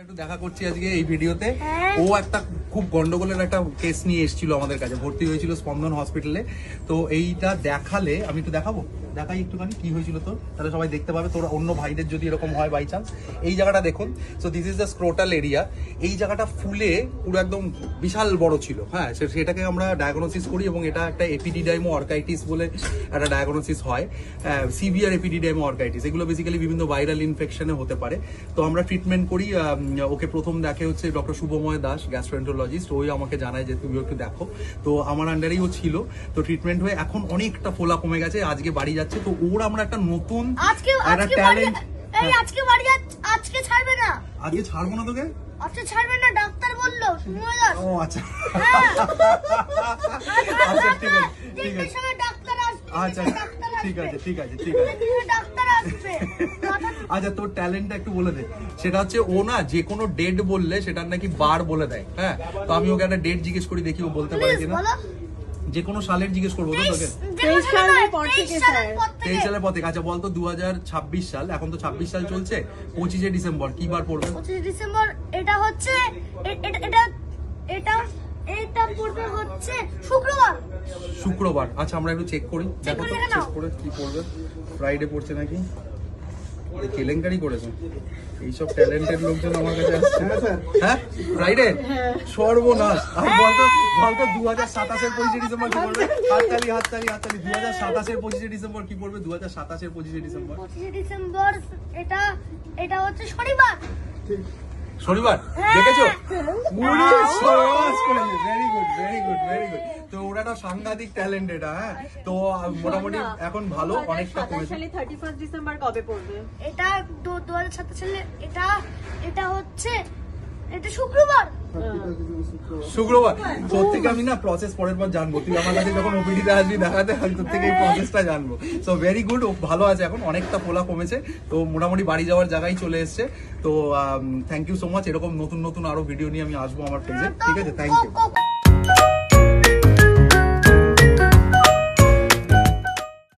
একটু দেখা করছি আজকে এই ভিডিওতে। ও একটা খুব গন্ডগোলের একটা কেস নিয়ে এসেছিল আমাদের কাছে, ভর্তি হয়েছিল স্পন্দন হসপিটালে। তো এইটা দেখালে আমি একটু দেখাবো, দেখাই একটুখানি কি হয়েছিল তোর, তাহলে সবাই দেখতে পাবে। তোর অন্য ভাইদের যদি এরকম হয় বাই চান্স, এই জায়গাটা দেখুন। So this is the scrotal area. এই জায়গাটা ফুলে পুরো একদম বিশাল বড় ছিল। হ্যাঁ, সেটাকে আমরা ডায়াগনোসিস করি এবং এটা একটা এপিডিডাইমো অর্কাইটিস বলে একটা ডায়াগনোসিস হয়, সিভিয়ার এপিডিডাইমো অর্কাইটিস। এগুলো বেসিক্যালি বিভিন্ন ভাইরাল ইনফেকশনে হতে পারে। তো আমরা ট্রিটমেন্ট করি। ওকে প্রথম দেখে হচ্ছে ডক্টর শুভময় দাস, গ্যাস্ট্রোএন্টারোলজিস্ট। ওই আমাকে জানায় যে তুমি একটু দেখো। তো আমার আন্ডারেই ও ছিল। তো ট্রিটমেন্ট হয়ে এখন অনেকটা ফোলা কমে গেছে, আজকে বাড়ি যাচ্ছে। তো ওর আমরা একটা নতুন একটা ট্যালেন্ট। আজকে বাড়ি আজকে ছাড়বে না, আজকে ছাড়বো না তোকে, আজকে ছাড়বে না, ডাক্তার বললো। ও আচ্ছা হ্যাঁ। আচ্ছা ঠিক আছে ঠিক আছে সময় ডাক্তার আসবে। আচ্ছা ঠিক আছে ঠিক আছে ঠিক আছে ডাক্তার আসবে। আচ্ছা তোর ট্যালেন্টটা একটু বলে দে। সেটা হচ্ছে ও না যে কোনো ডেট বললে সেটার নাকি বার বলে দেয়। হ্যাঁ, তো আমি ওকে একটা ডেট জিজ্ঞেস করি, দেখি ও বলতে পারে কিনা। যে কোনো সালের জিজ্ঞেস করবো তো তোকে। 23 সালের পর থেকে স্যার। 23 সালের পর থেকে। আচ্ছা বলতো 2026 সাল, এখন তো 26 সাল চলছে, 25শে ডিসেম্বর কি বার পড়বে? 25 ডিসেম্বর। এটা হচ্ছে এটা এটা পড়বে হচ্ছে শুক্রবার। শুক্রবার। আচ্ছা আমরা একটু চেক করি, দেখো তো করে চেক নাও। করে কি পড়বে। ফ্রাইডে পড়ছে নাকি? এই কেলেঙ্কারি করেছে এইসব ট্যালেন্টেড লোকজন আমার কাছে আসছে। হ্যাঁ ফ্রাইডে, সর্বনাশ। আর বলতো বলতো 2027-এর 25শে ডিসেম্বর কি পড়বে? হাততালি হাততালি হাততালি। 2027-এর 25শে ডিসেম্বর কি পড়বে? 2027-এর 25শে ডিসেম্বর 25 ডিসেম্বর এটা হচ্ছে শনিবার। শনিবার। দেখেছো? পুরো সর্বনাশ করেছে। Very good very good very good. তো ওরা একটা সাংঘাতিক ট্যালেন্ট এটা। হ্যাঁ, তো মোটামুটি এখন ভালো, অনেকটা কমেছে। 31 ডিসেম্বর কবে পড়বে? এটা 2027 সালে এটা হচ্ছে এটা শুক্রবার। শুক্রবার। তোর থেকে আমি না প্রসেস পরের বার জানবো। তুই আমার কাছে যখন ওপিডিতে আসবি দেখাতে, আমি তোর থেকে এই প্রসেসটা জানবো। সো ভেরি গুড, ও ভালো আছে এখন, অনেকটা ফোলা কমেছে। তো মোটামুটি বাড়ি যাওয়ার জায়গায় চলে এসছে। তো থ্যাংক ইউ সো মাচ। এরকম নতুন নতুন আরো ভিডিও নিয়ে আমি আসবো আমার পেজে। ঠিক আছে, থ্যাংক ইউ।